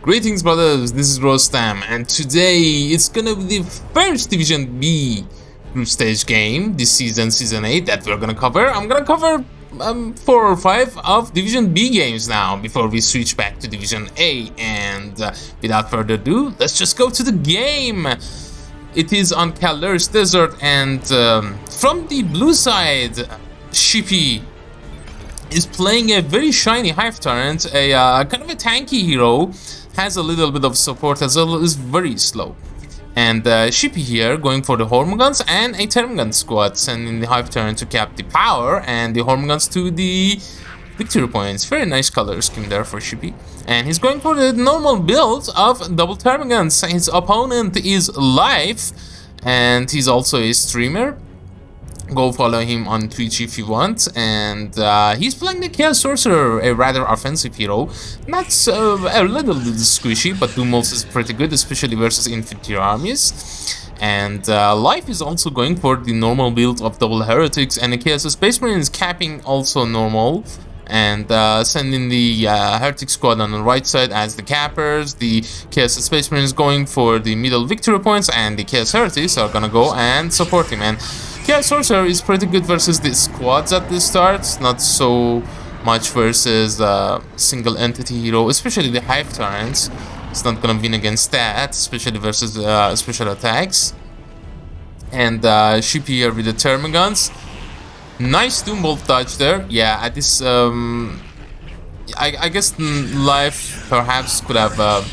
Greetings brothers, this is Rostam, and today it's gonna be the first Division B group stage game this season, Season 8, that we're gonna cover. I'm gonna cover 4 or 5 of Division B games now before we switch back to Division A, and without further ado, let's just go to the game. It is on Calder's Desert, and from the blue side, Shippy is playing a very shiny Hive Tyrant, a kind of a tanky hero, has a little bit of support as well, is very slow. And Shippy here going for the Hormoguns and a Termgun squad, sending the Hive Tyrant to cap the power and the Hormoguns to the victory points. Very nice color scheme there for Shippy. And he's going for the normal build of double Termguns. His opponent is Life, and he's also a streamer. Go follow him on Twitch if you want. And he's playing the Chaos Sorcerer, a rather offensive hero. Not so, a little bit squishy, but Doomwolves is pretty good, especially versus infantry armies. And Life is also going for the normal build of double Heretics, and the Chaos Space Marine is capping also normal. And sending the Heretic squad on the right side as the cappers. The Chaos Space Marine is going for the middle victory points, and the Chaos Heretics are gonna go and support him. And Chaos Sorcerer is pretty good versus the squads at the start, not so much versus single entity hero, especially the Hive Tyrants. It's not gonna win against that, especially versus special attacks. And Shippy here with the Termiguns. Nice Doombolt dodge there. Yeah, at this I guess Life perhaps could have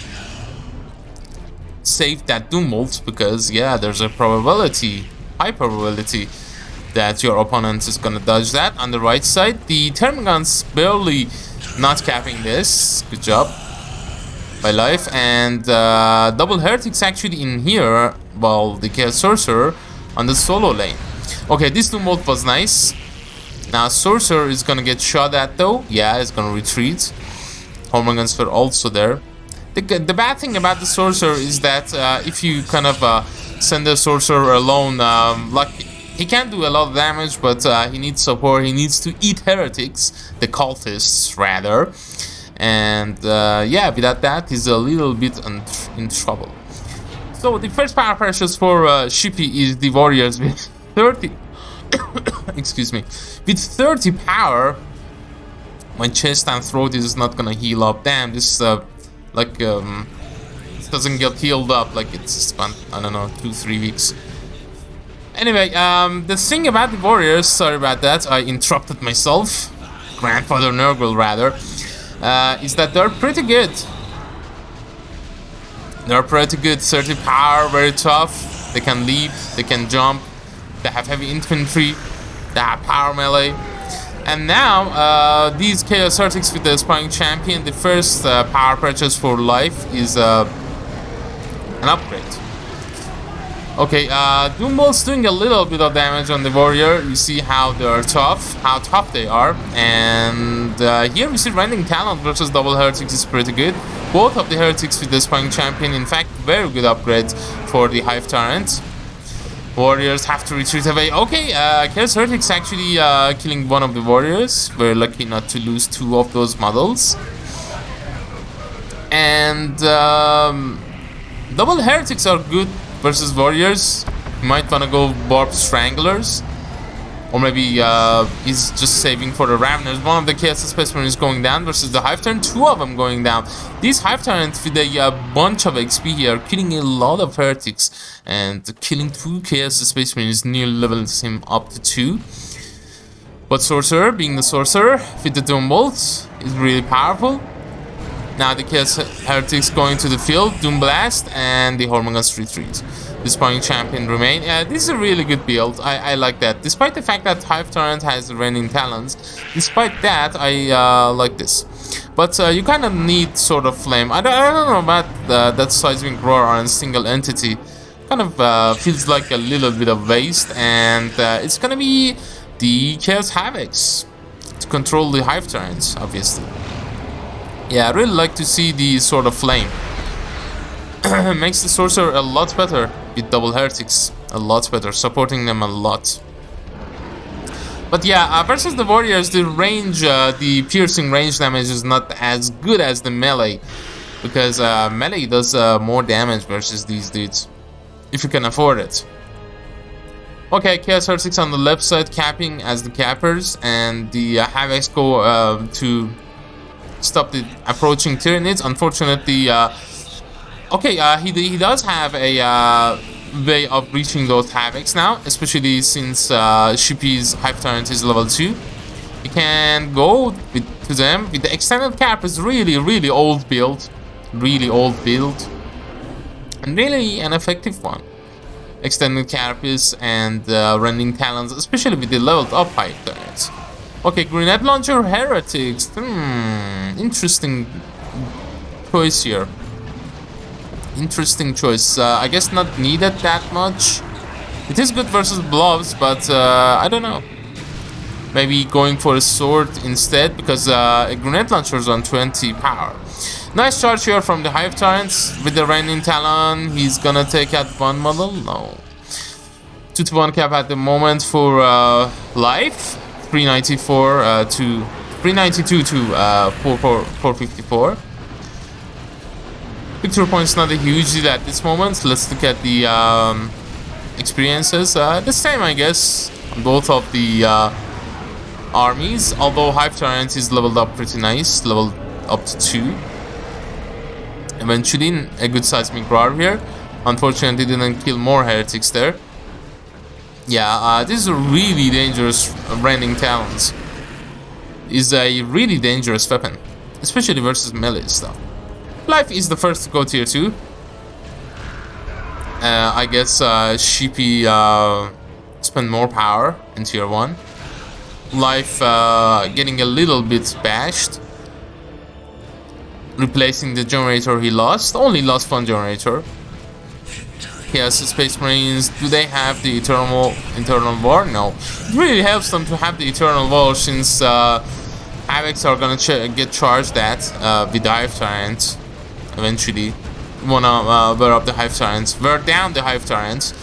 saved that Doombolt, because yeah, there's a probability, high probability, that your opponent is gonna dodge that. On the right side, the Termiguns barely not capping this. Good job by Life. And double Heretics actually in here, while the Chaos Sorcerer on the solo lane. Okay, this Doombolt was nice. Now Sorcerer is gonna get shot at though. Yeah, it's gonna retreat. Hormoguns were also there. The bad thing about the Sorcerer is that if you kind of send the Sorcerer alone, like, he can't do a lot of damage, but he needs support. He needs to eat Heretics, the cultists rather. And yeah, without that, he's a little bit in trouble. So the first power pressures for Shippy is the Warriors with 30 excuse me, with 30 power. My chest and throat is not gonna heal up. Damn, this like it doesn't get healed up, like it's spent, I don't know, 2-3 weeks. Anyway, the thing about the Warriors, sorry about that, I interrupted myself, Grandfather Nurgle rather, is that they're pretty good. They're pretty good. 30 power, very tough. They can leap, they can jump, they have heavy infantry, they have power melee. And now these Chaos Heretics with the Aspiring Champion, the first power purchase for Life is an upgrade. Okay, Doombolt's doing a little bit of damage on the Warrior. You see how they're tough, how tough they are. And here we see Rending Talent versus double Heretics is pretty good. Both of the Heretics with the Aspiring Champion, in fact, very good upgrade for the Hive Tyrant. Warriors have to retreat away. Okay, Chaos Heretics actually killing one of the Warriors. We're lucky not to lose 2 of those models. And double Heretics are good versus Warriors. You might wanna go Barb Stranglers, or maybe he's just saving for the Raveners. One of the Chaos Space Marines is going down versus the Hive Tyrant, 2 of them going down. These Hive Tyrants with a bunch of XP here, killing a lot of Heretics, and killing 2 Chaos Space Marines nearly levels him up to 2. But Sorcerer, being the Sorcerer with the Doombolt, is really powerful. Now the Chaos Heretics going to the field, Doom Blast, and the Hormoguns retreat. The Aspiring Champion remain. This is a really good build. I like that. Despite the fact that Hive Tyrant has Reigning Talons, despite that, I like this. But you kind of need sort of Flame. I don't know about that Seismic Roar on a single entity. Kind of feels like a little bit of waste, and it's gonna be the Chaos Havocs to control the Hive Tyrants, obviously. Yeah, I really like to see the sort of Flame. Makes the Sorcerer a lot better with double Heretics. A lot better, supporting them a lot. But yeah, versus the Warriors, the range, the piercing range damage is not as good as the melee. because melee does more damage versus these dudes, if you can afford it. Okay, Chaos Heretics on the left side capping as the cappers, and the Havocs go to stop the approaching Tyranids. Unfortunately, he does have a way of reaching those Havocs now, especially since Shippy's Hive Tyrant is level 2. He can go to them with the extended cap. Is really old build, and really an effective one. Extended carapace and rending talons, especially with the leveled up Hive Tyrants. Okay, grenade launcher heretics. Interesting choice here. Interesting choice. I guess not needed that much. It is good versus blobs, but I don't know. Maybe going for a sword instead, because a grenade launcher is on 20 power. Nice charge here from the Hive Tyrants with the Rending Talon. He's gonna take out one model. No. 2-to-1 cap at the moment for life. 394 to 392 to 454. Victory points not a huge deal at this moment. Let's look at the experiences. The same, I guess, on both of the armies. Although Hive Tyrant is leveled up pretty nice, leveled up to 2. Eventually, a good seismic roar here. Unfortunately, didn't kill more heretics there. Yeah, this is a really dangerous Rending Talons. Is a really dangerous weapon, especially versus melee stuff. Life is the first to go tier 2. I guess Shippy spend more power in tier 1. Life getting a little bit bashed, replacing the generator he lost. Only lost one generator. Yes, Space Marines, do they have the internal war? No. It really helps them to have the eternal war, since Havocs are gonna get charged at with the Hive Tyrant. Eventually, you wanna wear up the Hive Tyrants, wear down the Hive Tyrants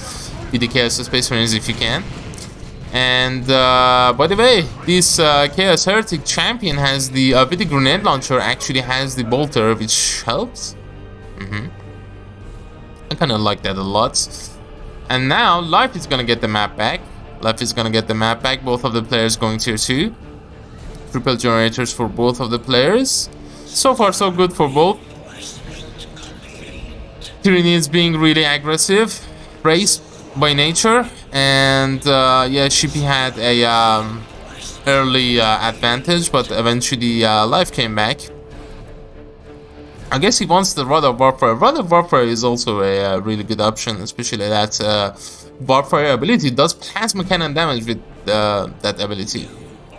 with the Chaos Space Marines if you can. And by the way, this Chaos Heretic champion has the with the grenade launcher actually has the bolter, which helps. I kind of like that a lot. And now Life is gonna get the map back. Both of the players going tier 2. Triple generators for both of the players. So far so good for both. Tyranids being really aggressive, race by nature, and yeah, Shippy had a early advantage, but eventually Life came back. I guess he wants the Rod of Warfare. Rod of Warfare is also a really good option, especially that Warfare ability does plasma cannon damage with that ability,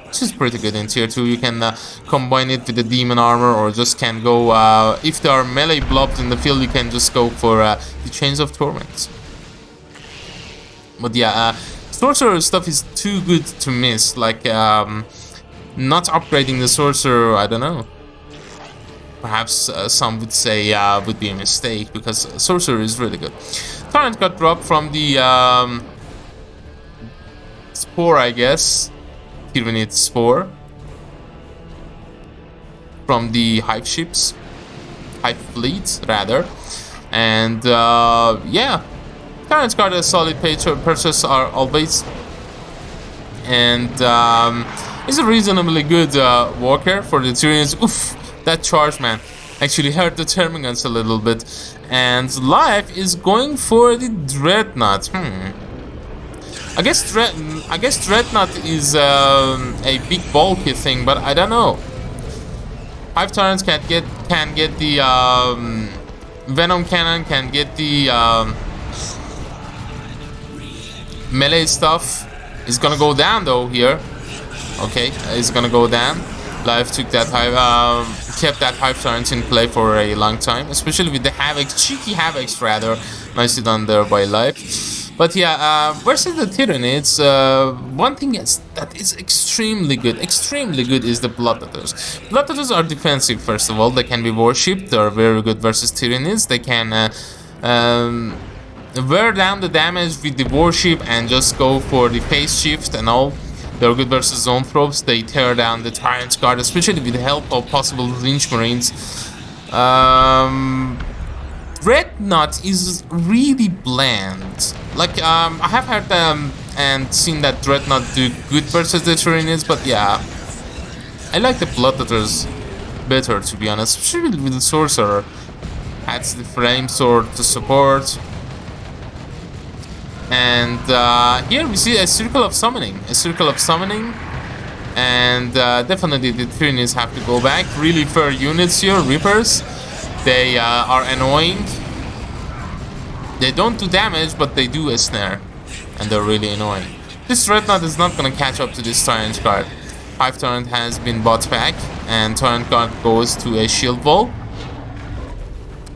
which is pretty good in tier 2. You can combine it with the demon armor, or just can go if there are melee blobs in the field, you can just go for the Chains of Torment. But yeah, sorcerer stuff is too good to miss. Like not upgrading the sorcerer, I don't know. Perhaps some would say would be a mistake, because sorcerer is really good. Torrent got dropped from the spore, I guess. Tyranid spore from the Hive ships, Hive fleet rather, and yeah, Torrent's got a solid purchase are always, and is a reasonably good walker for the Tyranids. Oof. That charge, man, actually hurt the Termagants a little bit. And Life is going for the Dreadnought. I guess Dreadnought is a big bulky thing, but I don't know. Hive Tyrants can get the Venom Cannon, can get the melee stuff. It's gonna go down though here. Okay, it's gonna go down. Life took that kept that Hive Tyrant in play for a long time, especially with the Havocs, cheeky Havocs rather. Nicely done there by Life. But yeah, versus the Tyranids, one thing that is extremely good is the Bloodletters. Bloodletters are defensive, first of all. They can be worshipped. They are very good versus Tyranids. They can wear down the damage with the worship and just go for the phase shift and all. They're good versus zone throws. They tear down the Tyrant's guard, especially with the help of possible Lynch Marines. Dreadnought is really bland. Like, I have heard and seen that Dreadnought do good versus the Tyranids, but yeah, I like the Bloodletters better, to be honest, especially with the Sorcerer. Adds the Flame Sword to support. And here we see a Circle of Summoning. And definitely the Tyranids have to go back. Really fair units here, Reapers. They are annoying. They don't do damage, but they do a snare. And they're really annoying. This Dreadnought is not gonna catch up to this Tyrant card. 5 Tyrant has been bought back, and Tyrant card goes to a Shield Wall.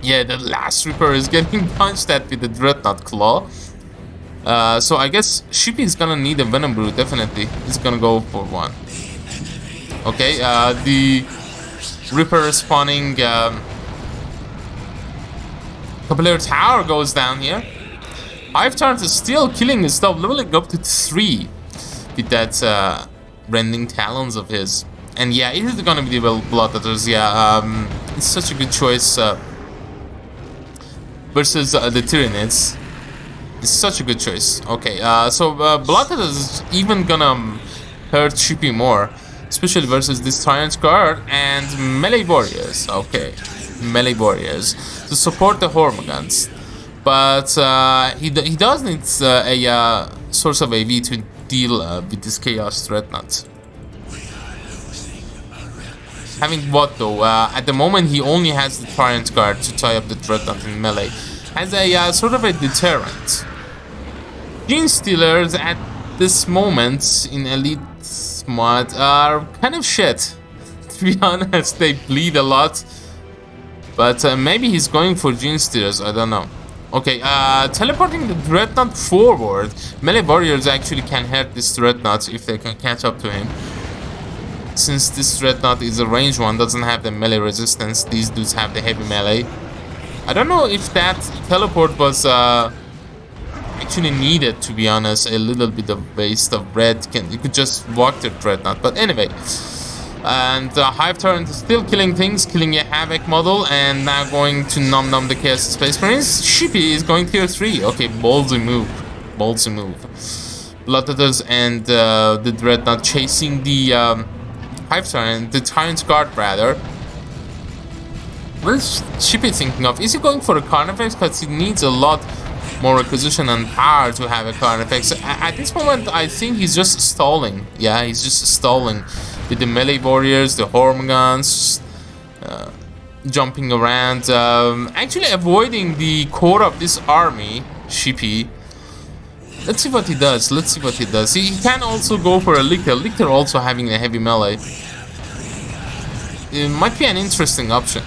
Yeah, the last Reaper is getting punched at with the Dreadnought Claw. So I guess Shippy is gonna need a Venom Brew, definitely. He's gonna go for one. Okay, the Reaper spawning Capillary Tower goes down here. 5 turns is still killing his stuff, leveling up to 3 with that Rending Talons of his. And yeah, it is gonna be the Bloodletters. Yeah, it's such a good choice versus the Tyranids. It's such a good choice. Okay, so Bloodletters is even gonna hurt Shippy more, especially versus this Tyrant card and melee warriors. Okay, melee warriors to support the Hormagaunts, but he does need a source of AV to deal with this Chaos Dreadnought. Having what though? At the moment he only has the Tyrant card to tie up the Dreadnought in melee. As a sort of a deterrent. Gene Stealers at this moment in Elite mod are kind of shit. To be honest, they bleed a lot. But maybe he's going for Gene Stealers, I don't know. Okay, teleporting the Dreadnought forward. Melee warriors actually can hurt this Dreadnought if they can catch up to him. Since this Dreadnought is a ranged one, doesn't have the melee resistance, these dudes have the heavy melee. I don't know if that teleport was actually needed, to be honest. A little bit of waste of red. You could just walk the Dreadnought, but anyway. And Hive Tyrant is still killing things, killing a Havoc model, and now going to nom the Chaos Space Marines. Shippy is going tier 3. Okay, ballsy move. Ballsy move. Bloodletters and the Dreadnought chasing the Hive Tyrant, the Tyrant's Guard rather. What is Shippy thinking of? Is he going for a Carnifex? Because he needs a lot more acquisition and power to have a Carnifex. At this moment, I think he's just stalling. Yeah, he's just stalling with the melee warriors, the Hormagaunts, jumping around, actually avoiding the core of this army, Shippy. Let's see what he does. Let's see what he does. He can also go for a Lictor. Lictor also having a heavy melee. It might be an interesting option.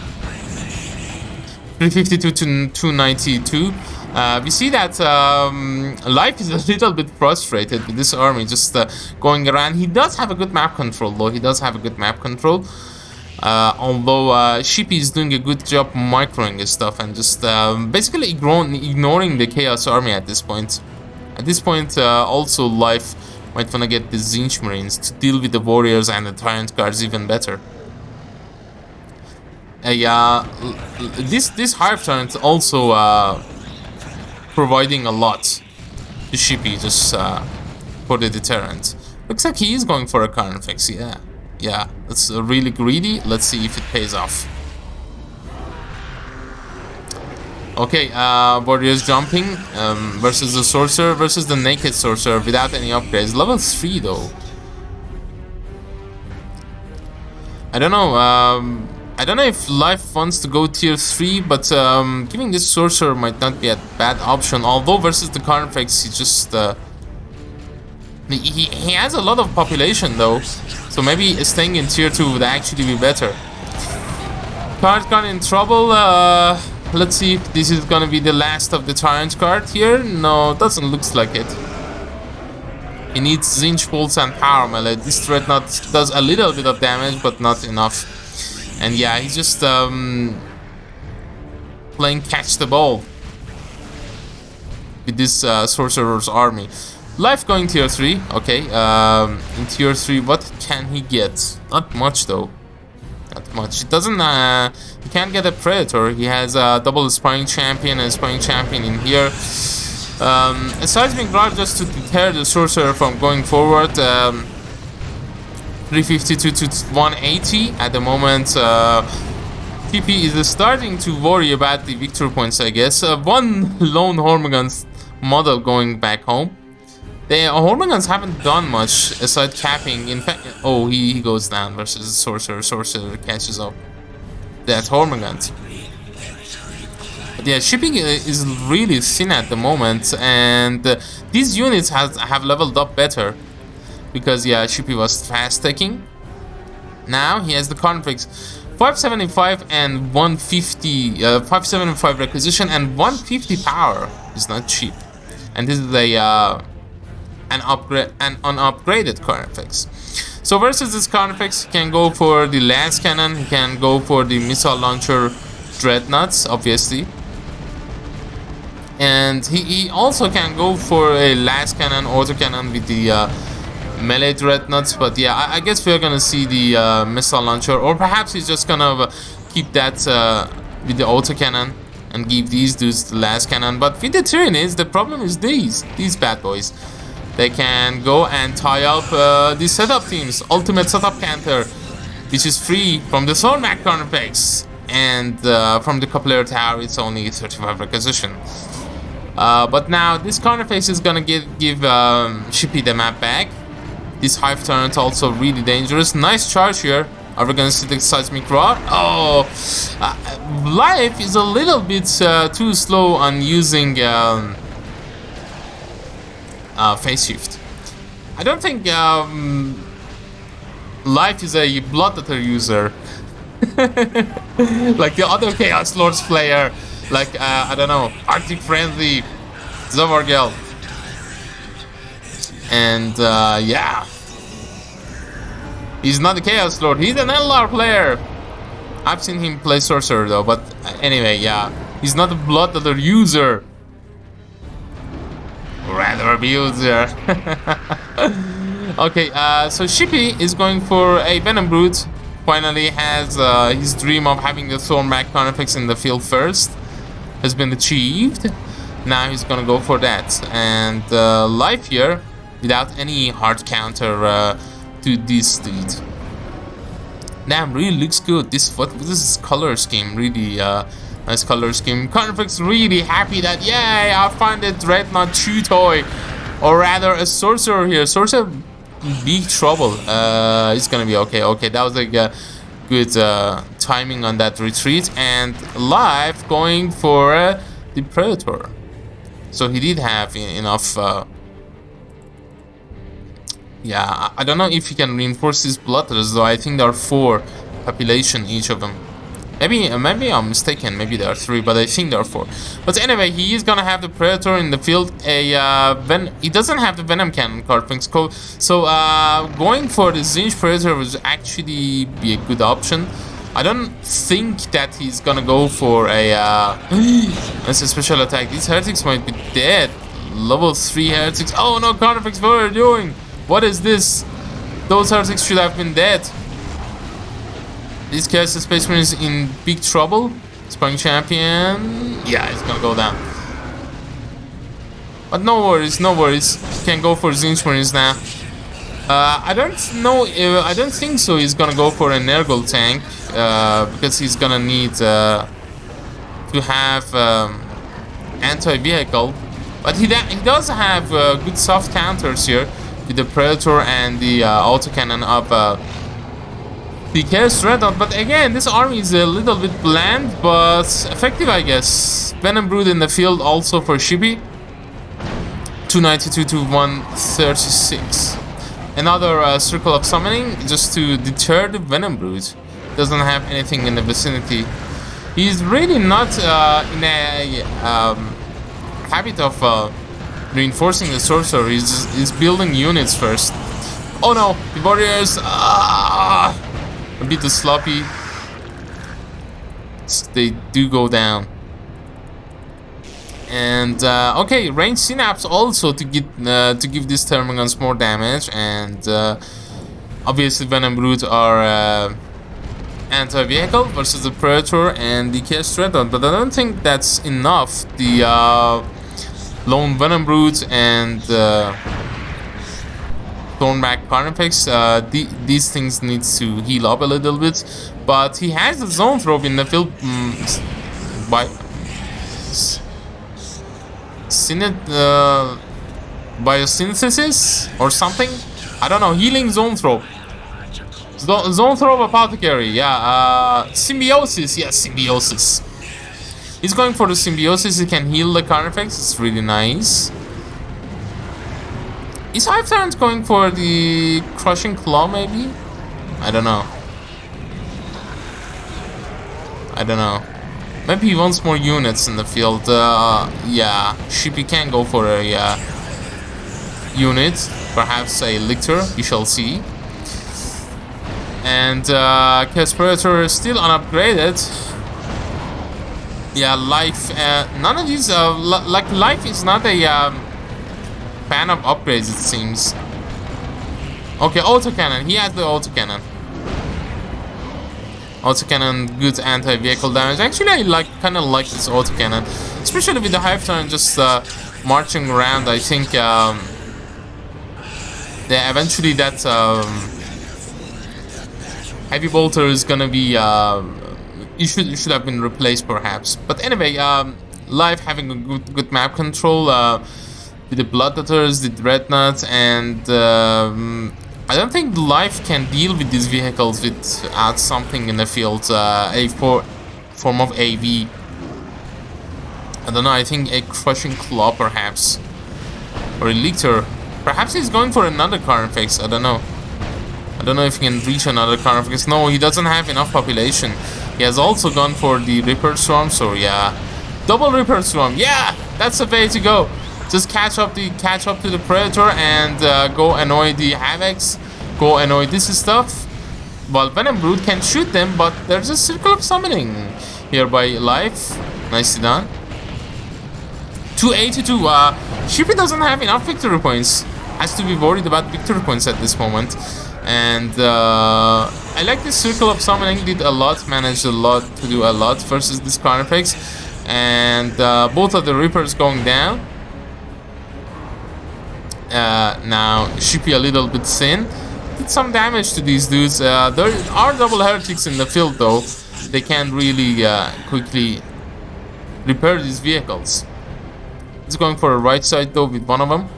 352 to 292. We see that Life is a little bit frustrated with this army just going around. He does have a good map control though. He does have a good map control. Although Shippy is doing a good job microing his stuff and just basically ignoring the Chaos Army at this point. At this point, also Life might wanna get the Zinch Marines to deal with the Warriors and the Tyrant Guards even better. This Hive Tyrant also providing a lot to Shippy just for the deterrent. Looks like he is going for a Carnifex, yeah, that's really greedy. Let's see if it pays off. Okay, Warriors jumping versus the Sorcerer versus the Naked Sorcerer without any upgrades. Level 3 though. I don't know if Life wants to go tier 3, but giving this Sorcerer might not be a bad option. Although versus the Carnifex, he just he has a lot of population though, so maybe staying in tier 2 would actually be better. Card got in trouble. Let's see if this is gonna be the last of the Tyrant card here. No, doesn't look like it. He needs Zinch Pulse and Power Melee. This Dreadnought does a little bit of damage, but not enough. And yeah, he's just playing catch the ball with this Sorcerer's army. Life going tier 3, okay. In tier 3, what can he get? Not much though. Not much. It doesn't. He can't get a Predator. He has a double Sparring Champion and Sparring Champion in here. A Seismic Rod just to deter the Sorcerer from going forward. 352 to 180 at the moment. Shippy is starting to worry about the victory points, I guess. One lone Hormagaun's model going back home. The Hormagaun's haven't done much aside capping. In fact, oh, he goes down versus the Sorcerer. Sorcerer catches up that Hormagaun. But yeah, shipping is really thin at the moment, and these units have leveled up better because yeah, Shippy was fast taking. Now he has the conflicts. 575 and 150, 575 requisition and 150 power is not cheap, and this is an unupgraded Carnifex. So versus this Carnifex, he can go for the lance cannon, he can go for the missile launcher dreadnoughts, obviously, and he also can go for a lance cannon, autocannon with the melee dreadnoughts, but yeah, I guess we're gonna see the missile launcher, or perhaps he's just gonna keep that with the autocannon and give these dudes the last cannon. But with the Tyranids, the problem is these bad boys. They can go and tie up the setup teams. Ultimate setup counter, which is free from the Thornback Carnifex, and from the Coupler Tower it's only 35 requisition. But now this Carnifex is gonna give Shippy the map back. This Hive Turret also really dangerous. Nice charge here. Are we gonna see the Seismic Rod? Oh, Life is a little bit too slow on using Phase Shift. I don't think Life is a Bloodletter user like the other Chaos Lords player, like I don't know, Arctic Friendly, Zovargel. And yeah, he's not a Chaos Lord, he's an LR player. I've seen him play Sorcerer though, but anyway, yeah, he's not a Bloodletter user, rather abuser. Okay, so Shippy is going for a Venom Brute. Finally has his dream of having the Thornback Carnifex in the field first has been achieved. Now he's gonna go for that, and Life here without any hard counter to this dude. Damn, really looks good. This is color scheme, really nice color scheme. Carnifex really happy that yay, I found a Dreadnought chew toy, or rather a Sorcerer here. Sorcerer big trouble. It's gonna be okay. Okay, that was like good timing on that retreat, and Life going for the Predator. So he did have enough. Yeah, I don't know if he can reinforce his Bloodletters though. I think there are 4 population each of them. Maybe I'm mistaken. Maybe there are 3, but I think there are 4. But anyway, he is gonna have the Predator in the field. He doesn't have the Venom Cannon Carnifex, so going for the Zinj Predator would actually be a good option. I don't think that he's gonna go for a that's a special attack. These heretics might be dead. Level 3 heretics. Oh no, Carnifex, what are you doing? What is this? Those heretics should have been dead. This Chaos Spaceman is in big trouble. Sparring Champion. Yeah, it's gonna go down. But no worries, no worries. Can go for Zinj Marines now. I don't know. I don't think so. He's gonna go for an Nergal tank because he's gonna need to have anti-vehicle. But he does have good soft counters here with the Predator and the autocannon of the Chaos Dreadnought. But again, this army is a little bit bland, but effective, I guess. Venom Brood in the field also for Shippy. 292 to 136. Another Circle of Summoning just to deter the Venom Brood. Doesn't have anything in the vicinity. He's really not in a habit of reinforcing the Sorcerer. He's building units first. Oh no, the Warriors a bit sloppy. They do go down. And okay, range synapse also to give these Termagants more damage, and obviously Venom Brood are anti-vehicle versus the Predator and the Chaos Dreadnought, but I don't think that's enough. The Lone Venom Brute and Thornback Carnifex, these things need to heal up a little bit, but he has the Zone Throw in the field by biosynthesis or something. I don't know. Healing Zone Throw. Zone Throw Apothecary. Yeah. Symbiosis. Yeah, Symbiosis. He's going for the Symbiosis. He can heal the Carnifex. It's really nice. Is Hive Tyrant going for the Crushing Claw, maybe? I don't know. I don't know. Maybe he wants more units in the field. Yeah. Shippy can go for a unit. Perhaps a Lictor. We shall see. And Chaos Predator is still unupgraded. Yeah, Life. None of these. Like, Life is not a fan of upgrades, it seems. Okay, autocannon. He has the autocannon. Autocannon, good anti-vehicle damage. Actually, I kind of like this autocannon, especially with the Hive Tyrant just marching around. I think yeah, eventually that heavy bolter is gonna be it should have been replaced perhaps. But anyway, Live having a good map control with the Bloodletters, the Dreadnought, and I don't think Life can deal with these vehicles without something in the field, a form of AV. I don't know, I think a Crushing Claw perhaps, or a Lictor. Perhaps he's going for another Carnifex, I don't know. I don't know if he can reach another Carnifex. No, he doesn't have enough population. He has also gone for the Ripper Swarm, so yeah. Double Ripper Swarm, yeah! That's the way to go. Just catch up to the Predator and go annoy the Havocs, go annoy this stuff. While Venom Brute can shoot them, but there's a Circle of Summoning here by Life. Nicely done. 282. Shippy doesn't have enough victory points. Has to be worried about victory points at this moment. And I like this Circle of Summoning. Did a lot, managed a lot to do a lot versus this Carnifex. And both of the Reapers going down. Now Shippy a little bit thin. Did some damage to these dudes. There are double heretics in the field though. They can't really quickly repair these vehicles. He's going for a right side though with one of them.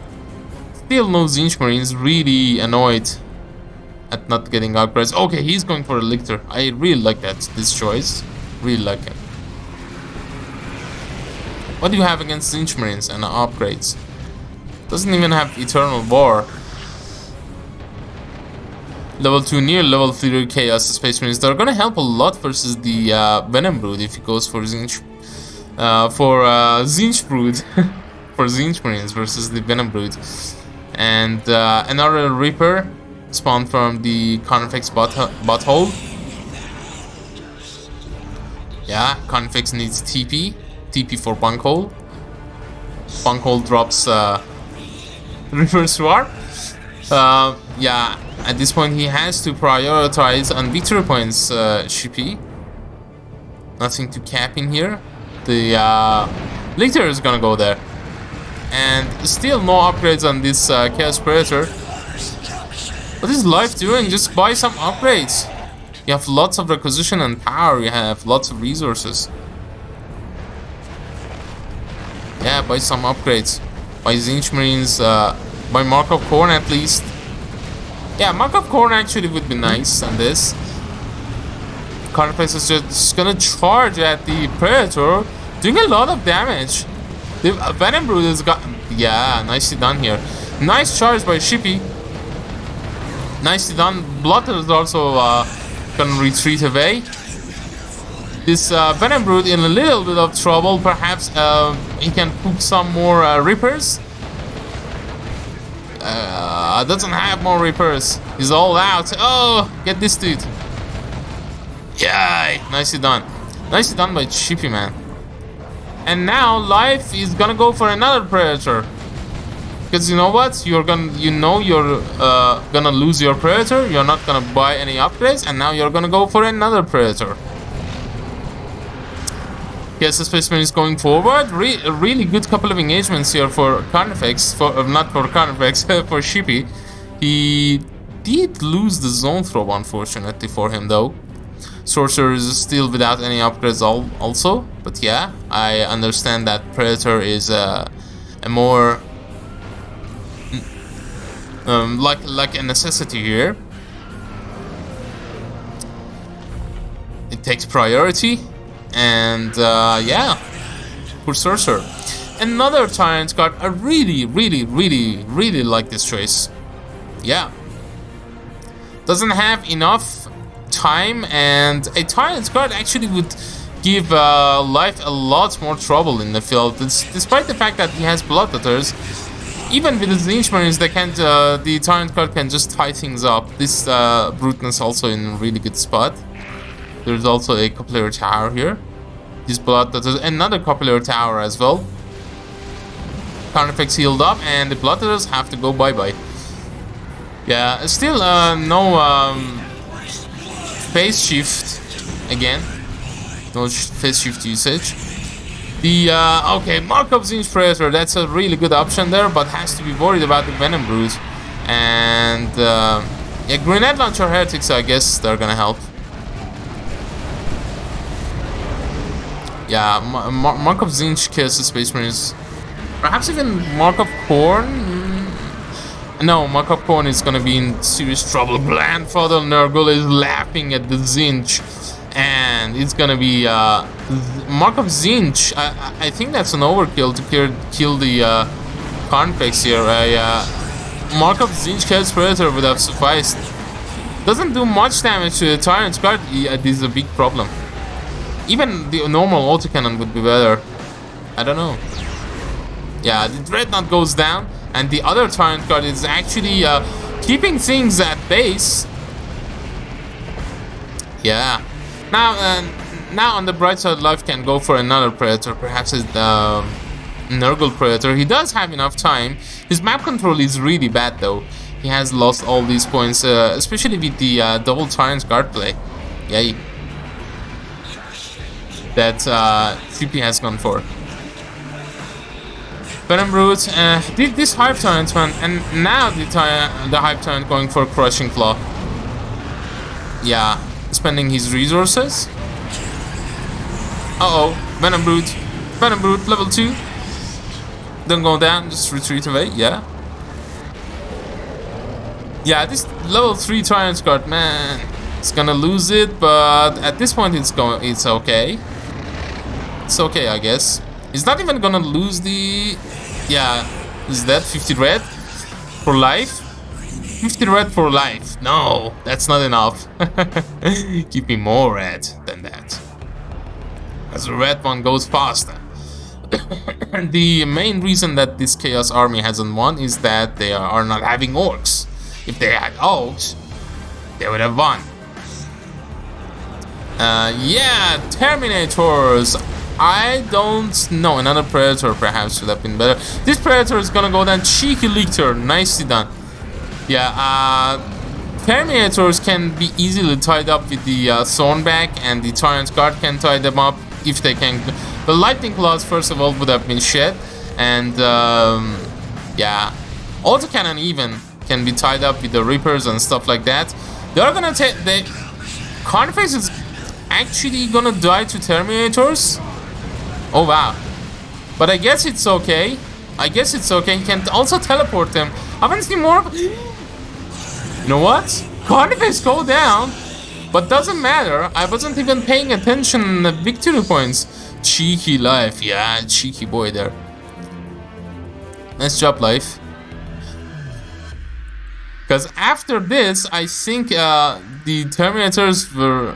Still no Zinch Marines, really annoyed at not getting upgrades. Okay, he's going for a Lictor. I really like this choice. Really like it. What do you have against Zinch Marines and upgrades? Doesn't even have Eternal War. Level 2 near level 3 Chaos Space Marines. They're gonna help a lot versus the Venom Brood if he goes for Zinch. Zinch Brood. For Zinch Marines versus the Venom Brood. And another Reaper spawned from the Carnifex butthole. Yeah, Carnifex needs TP. TP for Bunkhole. Bunkhole drops Reaper Swarm. Yeah, at this point he has to prioritize on victory points, Shippy. Nothing to cap in here. The Lictor is gonna go there. And still no upgrades on this Chaos Predator. What is Life doing? Just buy some upgrades. You have lots of requisition and power. You have lots of resources. Yeah, buy some upgrades. Buy Zinch Marines. Buy Mark of Corn at least. Yeah, Mark of Corn actually would be nice on this. Carnifex is just gonna charge at the Predator, doing a lot of damage. The Venom Brood has got... Yeah, nicely done here. Nice charge by Shippy. Nicely done. Blood is also gonna retreat away. This Venom Brood in a little bit of trouble. Perhaps he can cook some more Reapers. Doesn't have more Reapers. He's all out. Oh, get this dude. Yay! Nicely done. Nicely done by Shippy, man. And now Life is gonna go for another Predator. Because you know what? You're gonna lose your Predator. You're not gonna buy any upgrades, and now you're gonna go for another Predator. Yes, the Spaceman is going forward. A really good couple of engagements here for Carnifex. Not for Carnifex, for Shippy. He did lose the zone throw, unfortunately for him, though. Sorcerer is still without any upgrades also. But yeah, I understand that Predator is a more... like a necessity here. It takes priority. And yeah, for Sorcerer. Another Tyrant card. I really like this choice. Yeah. Doesn't have enough time, and a Tyrant card actually would give Life a lot more trouble in the field. Despite the fact that he has Bloodletters, even with his Lynch Marines, the Tyrant card can just tie things up. This Bruteness also in a really good spot. There's also a Coupler Tower here. This Bloodletters, another Coupler Tower as well. Carnifex healed up, and the Bloodletters have to go bye-bye. Yeah, still no phase shift again. No phase shift usage. The okay, Markov Zinch Predator, that's a really good option there, but has to be worried about the Venom Brood. And yeah, Grenade Launcher Heretics, I guess they're gonna help. Yeah, Markov Zinch kills the Space Marines. Perhaps even Markov Korn? No, Markov Korn is gonna be in serious trouble. Grandfather Nurgle is laughing at the Zinch. And it's gonna be Markov Zinch. I think that's an overkill to kill the Carnifex here. Markov Zinch kills Predator would have sufficed. Doesn't do much damage to the Tyrant's card. Yeah, this is a big problem. Even the normal autocannon would be better. I don't know. Yeah, the Dreadnought goes down, and the other Tyrant card is actually keeping things at base. Yeah. Now on the bright side, Life can go for another Predator. Perhaps it's the Nurgle Predator. He does have enough time. His map control is really bad, though. He has lost all these points, especially with the double Tyrant guard play. Yay. That Shippy has gone for. Venom Brute, this Hive Tyrant one, and now the Hive Tyrant going for Crushing Claw. Yeah, spending his resources. Uh-oh, Venom Brute, level 2. Don't go down, just retreat away, yeah. Yeah, this level 3 Tyrant card, man, it's gonna lose it, but at this point it's okay. It's okay, I guess. He's not even gonna lose the... Yeah, is that 50 red for life? 50 red for life. No, that's not enough. Give me more red than that. As the red one goes faster. The main reason that this Chaos Army hasn't won is that they are not having orcs. If they had orcs, they would have won. Yeah, Terminators. I don't know. Another Predator perhaps would have been better. This Predator is gonna go down. Cheeky Lictor. Nicely done. Yeah, Terminators can be easily tied up with the Thornback, and the Tyrant Guard can tie them up if they can. The Lightning Claws, first of all, would have been shed. And, yeah, Autocannon even can be tied up with the Reapers and stuff like that. They're gonna take... Carnifex is actually gonna die to Terminators. Oh wow. But I guess it's okay. He can also teleport them. I haven't seen more of... You know what? Carnifex go down. But doesn't matter. I wasn't even paying attention in the victory points. Cheeky Life. Yeah, cheeky boy there. Nice job, Life. Because after this, I think the Terminators were...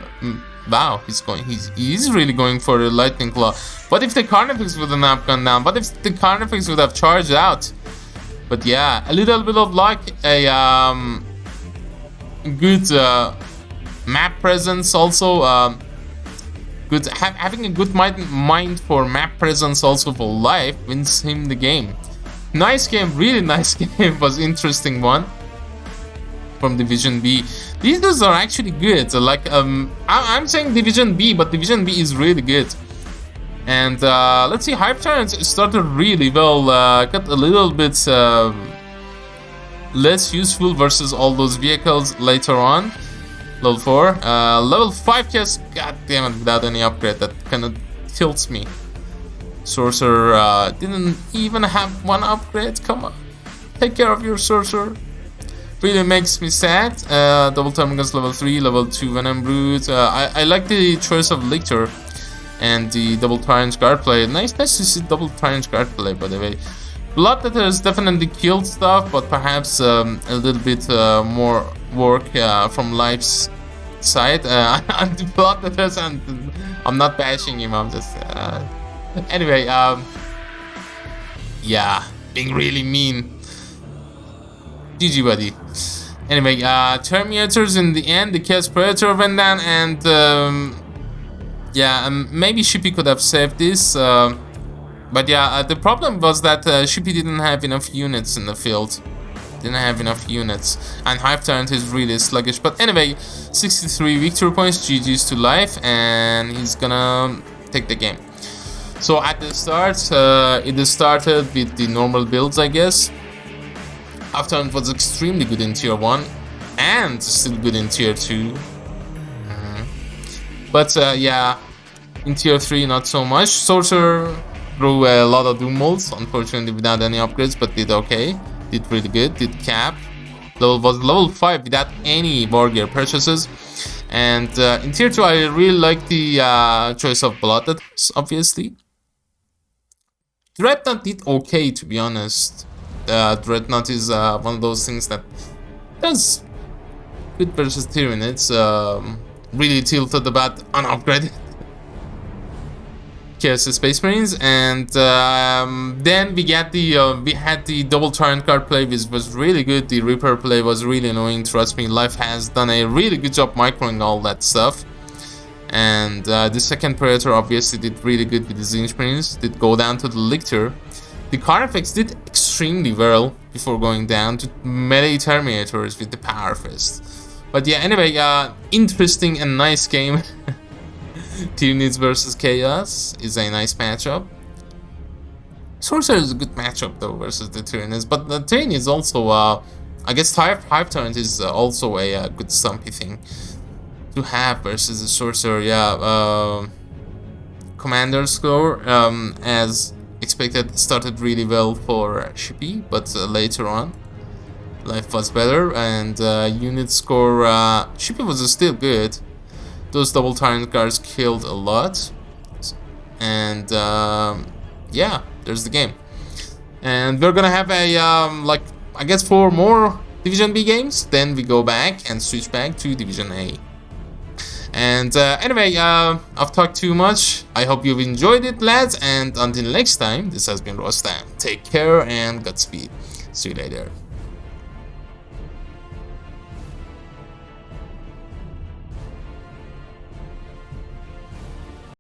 Wow, he's really going for the Lightning Claw. What if the Carnifex would have gone down? What if the Carnifex would have charged out? But yeah, a little bit of luck, a good map presence also. Good having a good mind for map presence also for Life wins him the game. Nice game, really nice game. Was interesting one from Division B. These dudes are actually good. Like I'm saying Division B, but Division B is really good. And let's see, Hype Turrets started really well. Got a little bit less useful versus all those vehicles later on. Level 4, level 5 cast. God damn it! Without any upgrade, that kind of tilts me. Sorcerer didn't even have one upgrade. Come on, take care of your Sorcerer. Really makes me sad. Double Terminus level 3, level 2 Venom Brute. I like the choice of Lictor and the double Tyrant's Guard play. Nice to see double Tyrant's Guard play, by the way. Bloodletter has definitely killed stuff, but perhaps a little bit more work from Life's side. The Bloodletters, and I'm not bashing him. I'm just anyway. Yeah, being really mean. GG, buddy. Anyway, Terminators in the end, the Chaos Predator went down, and yeah, maybe Shippy could have saved this. But yeah, the problem was that Shippy didn't have enough units in the field. Didn't have enough units. And Hive Tyrant is really sluggish. But anyway, 63 victory points, GG's to Life, and he's gonna take the game. So at the start, it started with the normal builds, I guess. Hive Tyrant was extremely good in tier 1 and still good in tier 2. But yeah, in tier 3 not so much. Sorcerer grew a lot of Doom Molds, unfortunately without any upgrades, but did okay. Did really good, did cap. Was level 5 without any war gear purchases. And in tier 2 I really like the choice of Blooded, obviously. Dreadnought did okay, to be honest. Dreadnought is one of those things that does good versus Tyranids. Really tilted about unupgraded Chaos Space Marines, and then we had the double Tyrant card play, which was really good. The Reaper play was really annoying. Trust me, Life has done a really good job microing all that stuff. And the second Predator obviously did really good with the Zinch Marines. Did go down to the Lictor. The Carnifex did extremely well before going down to melee Terminators with the Power Fist. But yeah, anyway, interesting and nice game. Tyranids versus Chaos is a nice matchup. Sorcerer is a good matchup though versus the Tyranids, but the Tyranids also, I guess Hive Tyrant is also a good stumpy thing to have versus the Sorcerer. Yeah, Commander score, as expected, started really well for Shippy, but later on Life was better, and unit score, Shippy was still good. Those double Tyrant guards killed a lot, and yeah, there's the game. And we're gonna have a like, I guess 4 more Division B games, then we go back and switch back to Division A. And anyway, I've talked too much. I hope you've enjoyed it, lads, and until next time, this has been Rostam. Take care and Godspeed. See you later.